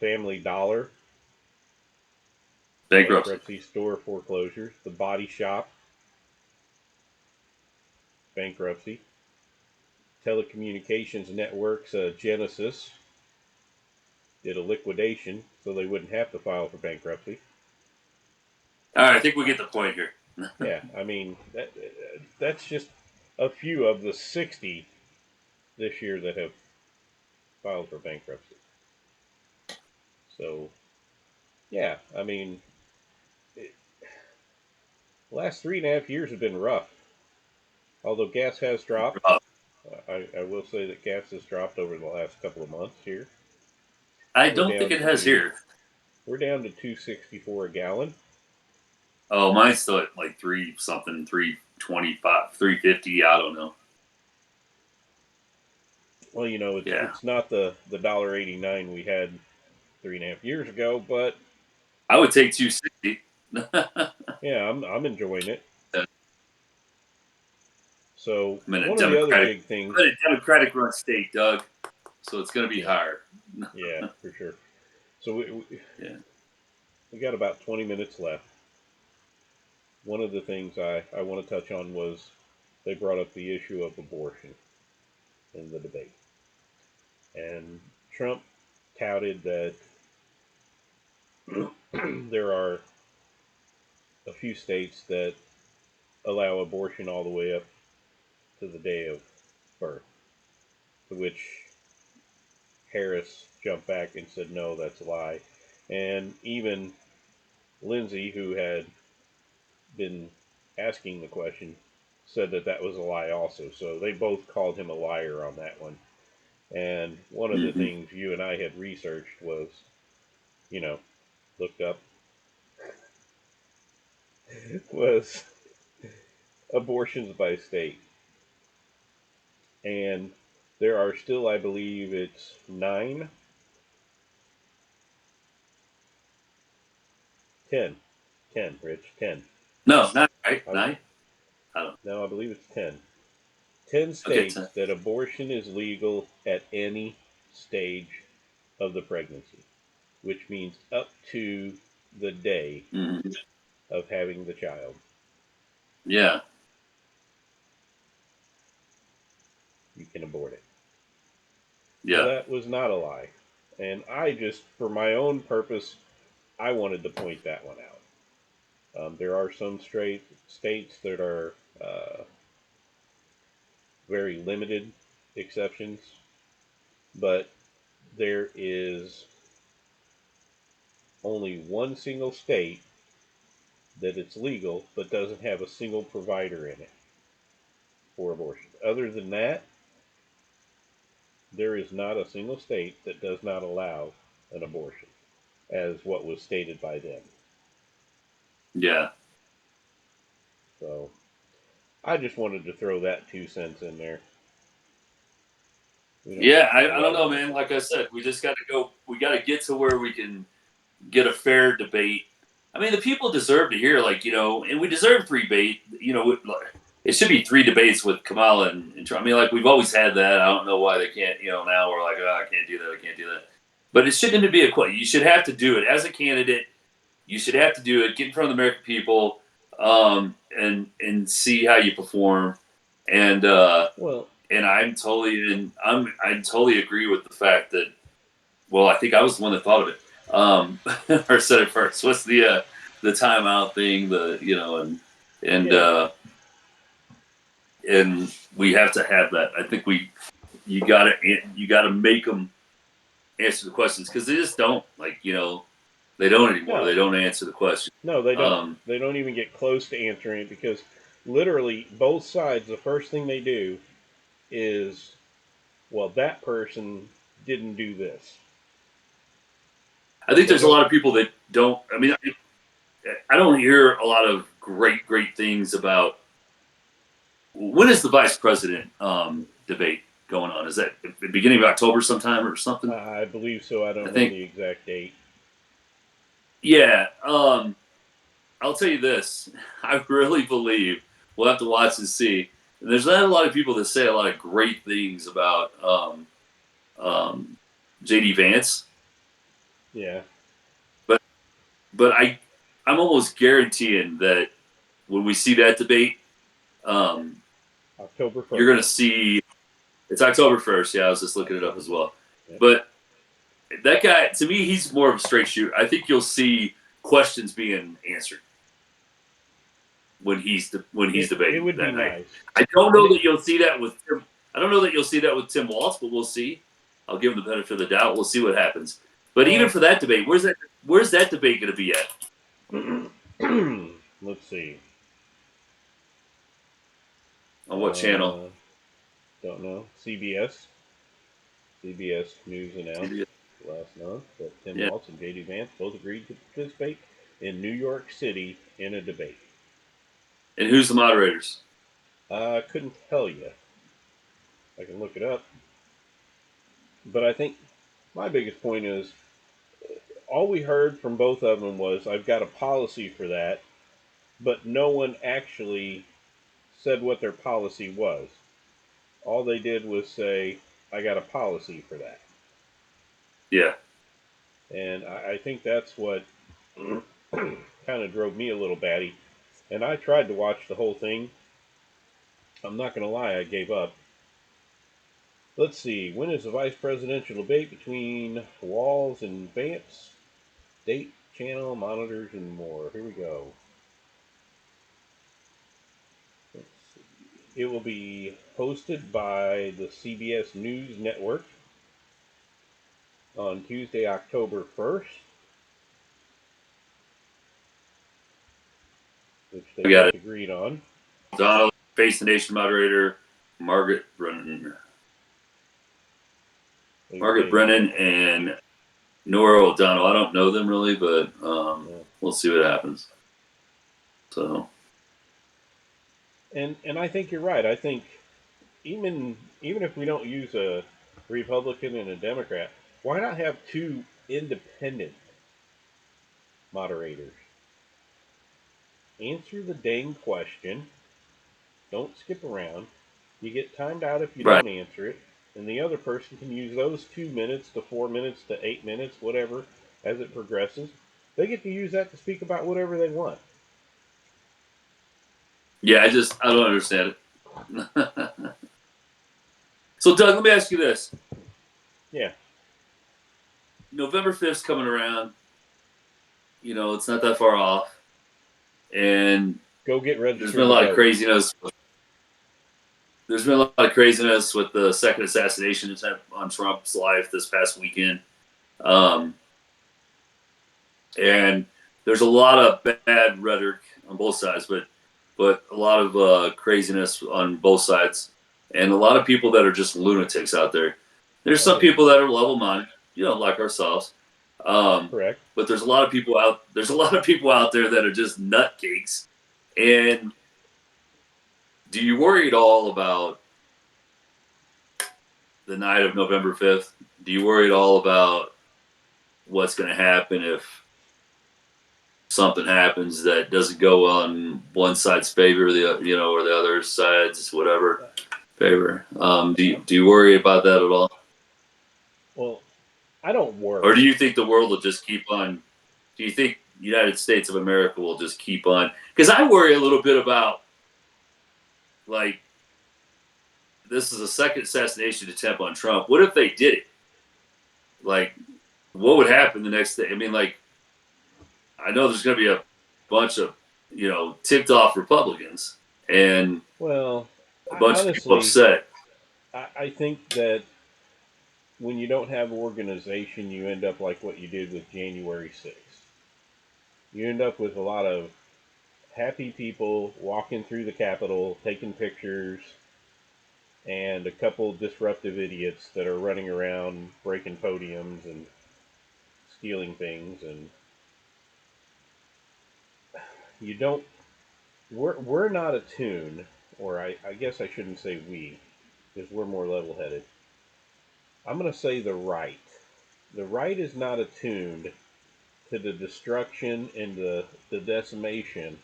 Family Dollar. Bankruptcy. Store foreclosures. The Body Shop. Bankruptcy. Telecommunications Networks Genesis did a liquidation so they wouldn't have to file for bankruptcy. All right, I think we get the point here. Yeah, I mean, that's just a few of the 60 this year that have filed for bankruptcy. So, yeah, I mean, the last 3.5 years have been rough. Although gas has dropped. I will say that gas has dropped over the last couple of months here. I don't think it has here. We're down to $2.64 a gallon. Oh, mine's still at like 3 something, 3.25, 3.50. I don't know. Well, it's not the $1.89 we had 3.5 years ago, but I would take $2.60. Yeah, I'm enjoying it. Yeah. So I'm in a one of the other Democratic, big things. I'm in a Democratic run state, Doug. So it's going to be Yeah, higher. yeah, for sure. So Yeah. we got about 20 minutes left. One of the things I want to touch on was they brought up the issue of abortion in the debate. And Trump touted that there are a few states that allow abortion all the way up to the day of birth, to which Harris jumped back and said, no, that's a lie. And even Lindsey, who had been asking the question, said that that was a lie also. So they both called him a liar on that one. And one of the Mm-hmm. things you and I had researched was, you know, looked up, was abortions by state. And there are still, I believe it's 9, 10, 10, Rich, 10. No, not right. I, 9. I don't. no, I believe it's 10. 10 Okay, states 10. that abortion is legal at any stage of the pregnancy, which means up to the day Mm-hmm. of having the child. Yeah. You can abort it. So Yeah. that was not a lie. And I just, for my own purpose, I wanted to point that one out. There are some straight states that are very limited exceptions, but there is only one single state that it's legal but doesn't have a single provider in it for abortion. Other than that, there is not a single state that does not allow an abortion, as what was stated by them. Yeah. So I just wanted to throw that 2 cents in there. We don't Yeah. have to I, go I don't all know, night. man. Like I said, we just got to go. We got to get to where we can get a fair debate. I mean, the people deserve to hear, like, and we deserve 3 debate. It should be 3 debates with Kamala and Trump. I mean, like, we've always had that. I don't know why they can't. Now we're like, oh, I can't do that. I can't do that. But it shouldn't be a question. You should have to do it as a candidate. You should have to do it. Get in front of the American people, and see how you perform. And Well, and I totally agree with the fact that. Well, I think I was the one that thought of it, or said it first. What's the timeout thing? And yeah. and we have to have that. I think you gotta make them answer the questions because they just don't they don't anymore. They No, don't answer the question. no, they don't. Um, They don't even get close to answering it because literally both sides, the first thing they do is, well, that person didn't do this, I but think they there's a don't. lot of people that don't. I mean, I don't hear a lot of great things about when is the vice president debate going on? Is that at the beginning of October sometime or something? I believe so. I I don't know think. the exact date. Yeah. I'll tell you this. I really believe we'll have to watch and see. And there's not a lot of people that say a lot of great things about um, JD Vance, Yeah, but I'm almost guaranteeing that when we see that debate, um, October you're 1st. going to see it's October 1st. Yeah, I was just looking it up October as 1st. well. Yep. But that guy, to me, he's more of a straight shooter. I think you'll see questions being answered when he's It debating would be that night. nice. I don't And know that you'll see that with Tim. I don't know that you'll see that with Tim Walz, but we'll see. I'll give him the benefit of the doubt. We'll see what happens. But even well, for that debate, where's that debate going to be at? let's see. On what channel? Uh, don't know. CBS News announced last month that Tim Yeah. Walz and JD Vance both agreed to participate in New York City in a debate. And who's the moderators? I couldn't tell you. I can look it up. But I think my biggest point is all we heard from both of them was, I've got a policy for that, but no one actually said what their policy was. All they did was say, "I got a policy for that." Yeah. And I think that's what kind of drove me a little batty. And I tried to watch the whole thing. I'm not going to lie, I gave up. Let's see. When is the vice presidential debate between Walz and Vance? Date, channel, monitors, and more. Here we go. Let's see. It will be hosted by the CBS News Network on Tuesday, October 1st, which they We got both it. agreed on. Donald, Face the Nation moderator, Margaret Brennan. Margaret Brennan and Nora O'Donnell. I don't know them really, but we'll see what happens. So. And I think you're right. I think even if we don't use a Republican and a Democrat, why not have two independent moderators? Answer the dang question. Don't skip around. You get timed out if you don't answer it, and the other person can use those 2 minutes to 4 minutes to 8 minutes, whatever, as it progresses. They get to use that to speak about whatever they want. Yeah, I don't understand it. So, Doug, let me ask you this. Yeah. November 5th's coming around. You know, it's not that far off. And go get registered. There's been a lot of craziness. There's been a lot of craziness with the second assassination attempt on Trump's life this past weekend. And there's a lot of bad rhetoric on both sides, but a lot of craziness on both sides, and a lot of people that are just lunatics out there. There's some people that are level-minded, like ourselves. Correct. But there's a lot of people out there that are just nutcakes. And do you worry at all about the night of November 5th? Do you worry at all about what's going to happen if something happens that doesn't go on one side's favor, or the other side's whatever favor? Do you worry about that at all? Well, I don't worry. Or do you think the world will just keep on? Do you think the United States of America will just keep on? Because I worry a little bit about, like, this is a second assassination attempt on Trump. What if they did it? Like, what would happen the next day? I mean, like, I know there's going to be a bunch of, ticked off Republicans and a bunch of people upset. I think that when you don't have organization, you end up like what you did with January 6th. You end up with a lot of happy people walking through the Capitol, taking pictures, and a couple disruptive idiots that are running around breaking podiums and stealing things. And you don't, we're not attuned, or I guess I shouldn't say we, because we're more level-headed. I'm going to say the right. The right is not attuned to the destruction and the decimation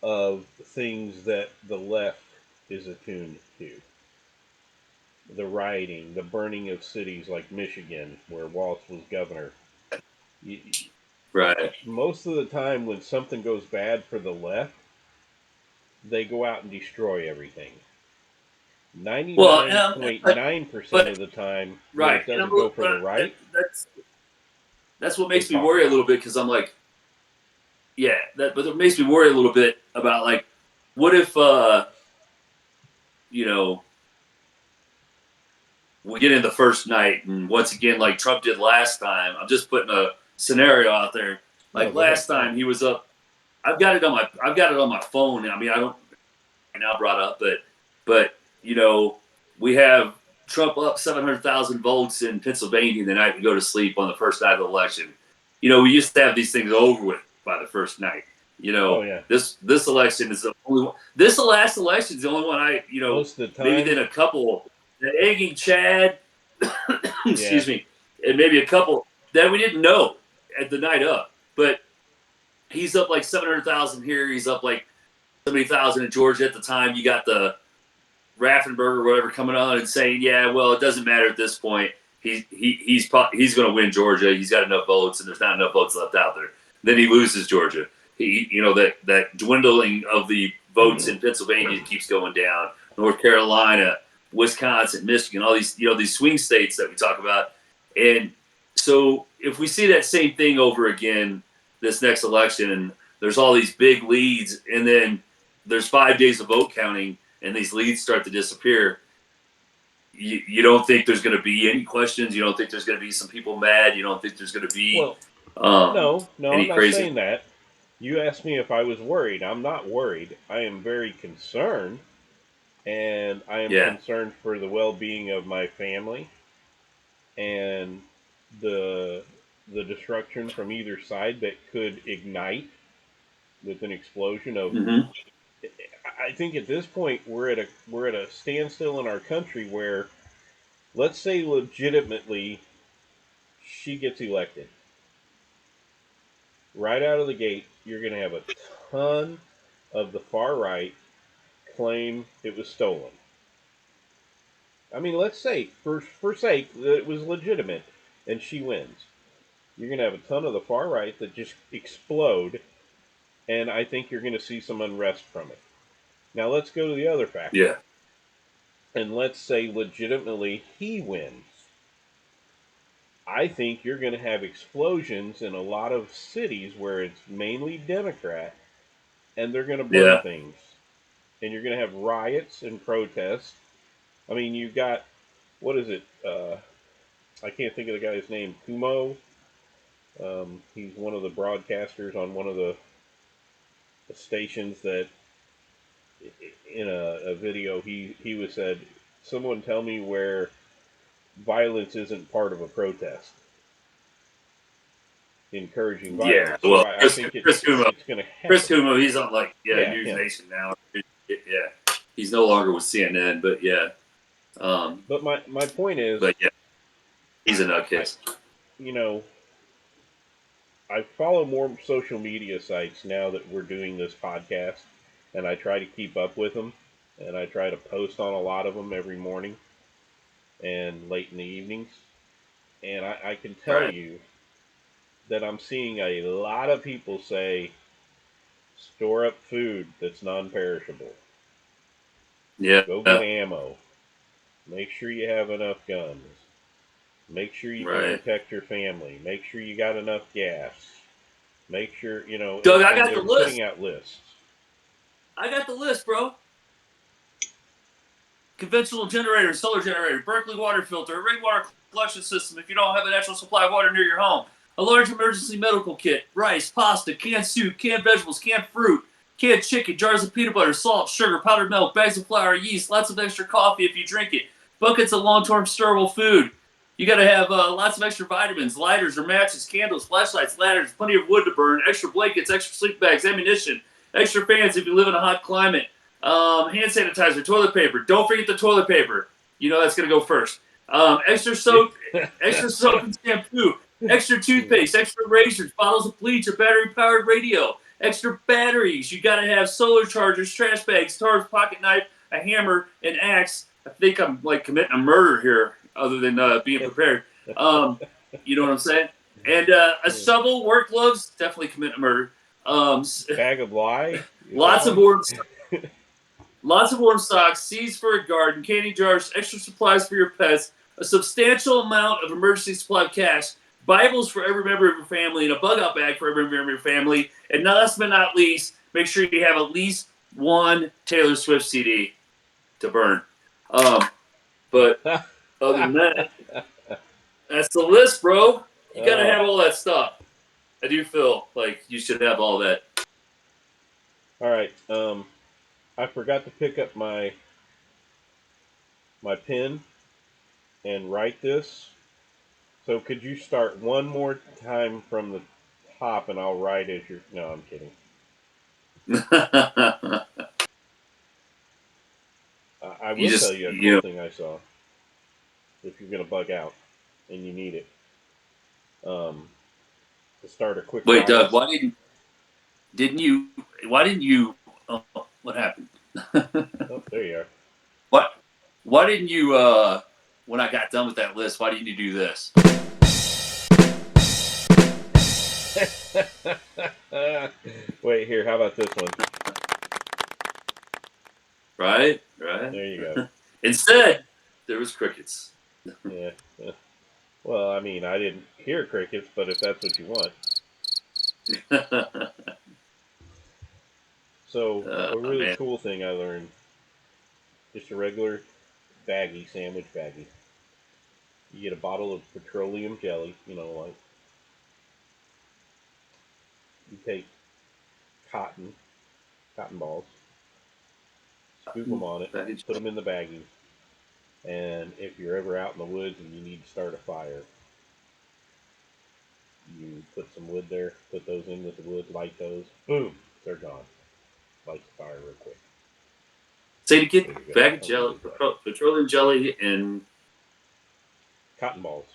of things that the left is attuned to. The rioting, the burning of cities like Michigan, where Walz was governor. Right. Most of the time when something goes bad for the left, they go out and destroy everything. 99.9% of the time, when it doesn't go for the right. That's what makes me worry a little bit, because I'm like, but it makes me worry a little bit about, like, what if, we get in the first night, and once again, like Trump did last time, I'm just putting a scenario out there. Like last time he was up, I've got it on my phone. I mean, I don't now brought up, but we have Trump up 700,000 votes in Pennsylvania the night we go to sleep on the first night of the election. We used to have these things over with by the first night. This election is the only one. This last election is the only one most of the time, maybe then a couple, the egging Chad, excuse me, and maybe a couple that we didn't know at the night up. But he's up like 700,000 here. He's up like many thousand in Georgia at the time. You got the Raffensperger or whatever coming on and saying, yeah, well, it doesn't matter at this point. He's going to win Georgia. He's got enough votes, and there's not enough votes left out there. Then he loses Georgia. That dwindling of the votes in Pennsylvania keeps going down. North Carolina, Wisconsin, Michigan, all these these swing states that we talk about. And so if we see that same thing over again this next election, and there's all these big leads, and then there's 5 days of vote counting, and these leads start to disappear, you don't think there's going to be any questions? You don't think there's going to be some people mad? You don't think there's going to be no, I'm not saying that. You asked me if I was worried. I'm not worried. I am very concerned, and I am concerned for the well-being of my family and the destruction from either side that could ignite with an explosion of. Mm-hmm. I think at this point we're at a standstill in our country where, let's say, legitimately, she gets elected. Right out of the gate, you're going to have a ton of the far right claim it was stolen. I mean, let's say, for sake, that it was legitimate and she wins. You're going to have a ton of the far right that just explode, and I think you're going to see some unrest from it. Now, let's go to the other factor. Yeah. And let's say legitimately he wins. I think you're going to have explosions in a lot of cities where it's mainly Democrat, and they're going to burn things. And you're going to have riots and protests. I mean, you've got, what is it? I can't think of the guy's name. Cuomo. He's one of the broadcasters on one of the stations that, in a video, he was said, someone tell me where violence isn't part of a protest. Encouraging violence. Yeah, well, so I think Chris Cuomo. It's going to happen. Chris Cuomo, he's on News Nation now. Yeah, he's no longer with CNN, but yeah. But my point is, but yeah, he's a nutcase. I follow more social media sites now that we're doing this podcast, and I try to keep up with them, and I try to post on a lot of them every morning and late in the evenings. And I can tell you that I'm seeing a lot of people say, store up food that's non-perishable. Yeah. Go get ammo. Make sure you have enough guns. Make sure you can protect your family. Make sure you got enough gas. Make sure, Doug, I got the list. Putting out lists. I got the list, bro. Conventional generator, solar generator, Berkeley water filter, a rainwater collection system if you don't have a natural supply of water near your home, a large emergency medical kit, rice, pasta, canned soup, canned vegetables, canned fruit, canned chicken, jars of peanut butter, salt, sugar, powdered milk, bags of flour, yeast, lots of extra coffee if you drink it, buckets of long-term storable food. You got to have lots of extra vitamins, lighters or matches, candles, flashlights, ladders, plenty of wood to burn, extra blankets, extra sleep bags, ammunition, extra fans if you live in a hot climate, hand sanitizer, toilet paper. Don't forget the toilet paper. That's going to go first. Extra soap and shampoo, extra toothpaste, extra razors, bottles of bleach, a battery-powered radio, extra batteries. You got to have solar chargers, trash bags, tarps, pocket knife, a hammer, an axe. I think I'm committing a murder here, other than being prepared. You know what I'm saying? And a shovel, work gloves, definitely committing a murder. Bag of lye. Lots of warm socks, seeds for a garden, candy jars, extra supplies for your pets, a substantial amount of emergency supply of cash, Bibles for every member of your family, and a bug-out bag for every member of your family. And last but not least, make sure you have at least one Taylor Swift CD to burn. But other than that, that's the list, bro. You got to have all that stuff. I do feel like you should have all that. All right. I forgot to pick up my pen and write this. So could you start one more time from the top, and I'll write as you're... No, I'm kidding. I will tell you a cool thing I saw. If you're going to bug out and you need it. To start a quick... Wait, Doug, why didn't you What happened? Oh, there you are. What? Why didn't you? When I got done with that list, why didn't you do this? Wait, here. How about this one? Right. There you go. Instead, there was crickets. Yeah. Well, I mean, I didn't hear crickets, but if that's what you want. So, a really man. cool thing I learned: just a regular baggie, sandwich baggie. You get a bottle of petroleum jelly. Like you take cotton balls, scoop them on it, put them in the baggie, and if you're ever out in the woods and you need to start a fire, you put some wood there, put those in with the wood, light those, boom, they're gone. Light the fire real quick. Say it again. Bag of jelly, petroleum jelly, and cotton balls.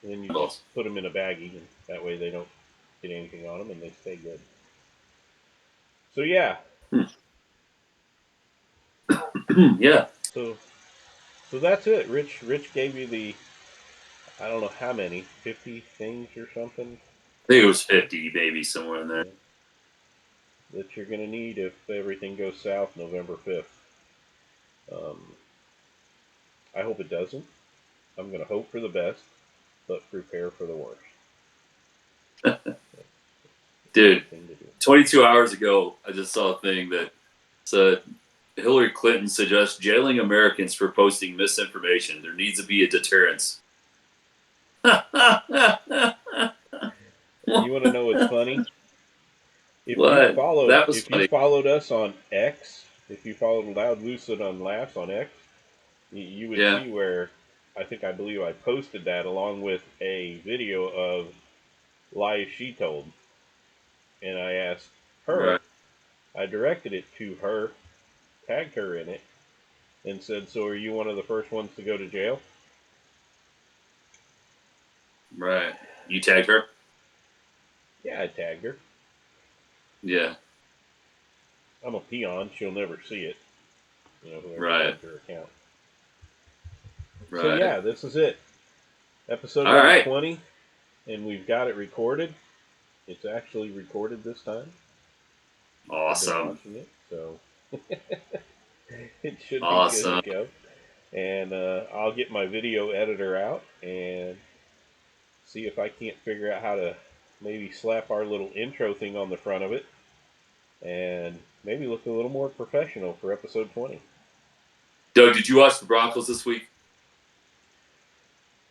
And then you just put them in a baggie, and that way they don't get anything on them and they stay good. So yeah. Yeah. So that's it. Rich gave you the, I don't know how many, 50 things or something. I think it was 50, maybe somewhere in there. That you're going to need if everything goes south November 5th. I hope it doesn't. I'm going to hope for the best, but prepare for the worst. Dude, 22 hours ago, I just saw a thing that said Hillary Clinton suggests jailing Americans for posting misinformation. There needs to be a deterrence. You want to know what's funny? If you followed us on X, if you followed Loud Lucid on Laughs on X, you would see where I believe I posted that along with a video of lies she told, and I asked her. Right. I directed it to her, tagged her in it, and said, "So are you one of the first ones to go to jail?" Right. You tagged her? Yeah, I tagged her. Yeah. I'm a peon. She'll never see it. Whoever right. her account. Right. So yeah, this is it. Episode number 20, and we've got it recorded. It's actually recorded this time. Awesome. I've been watching it, so it should be good to go. And I'll get my video editor out and see if I can't figure out how to maybe slap our little intro thing on the front of it and maybe look a little more professional for episode 20. Doug, did you watch the Broncos this week?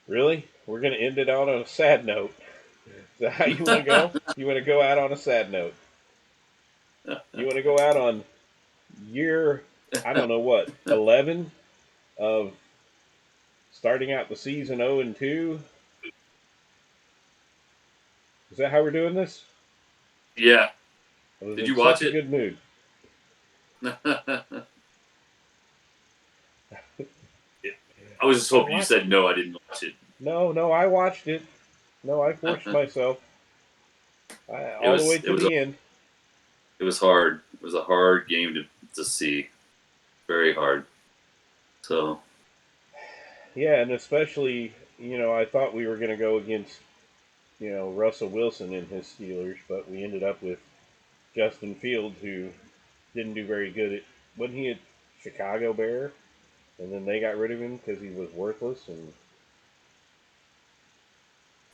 Really? We're going to end it out on a sad note. Is that how you want to go? You want to go out on a sad note? You want to go out on year, I don't know what, 11 of starting out the season 0-2? Is that how we're doing this? Yeah. Did you watch it? Good mood. I was just hoping you said no. I didn't watch it. No, I watched it. No, I forced myself all the way to the end. It was hard. It was a hard game to see. Very hard. So. Yeah, and especially, I thought we were going to go against, Russell Wilson and his Steelers, but we ended up with Justin Fields, who didn't do very good. Wasn't he a Chicago Bear? And then they got rid of him because he was worthless. And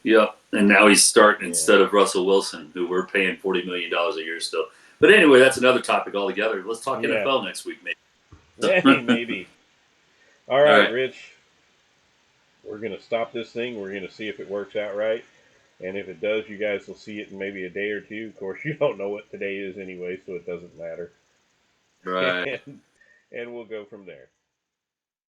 yep, and now he's starting instead of Russell Wilson, who we're paying $40 million a year still. But anyway, that's another topic altogether. Let's talk NFL next week, maybe. Hey, maybe. All right, Rich. We're going to stop this thing. We're going to see if it works out right. And if it does, you guys will see it in maybe a day or two. Of course, you don't know what today is anyway, so it doesn't matter. Right. And we'll go from there.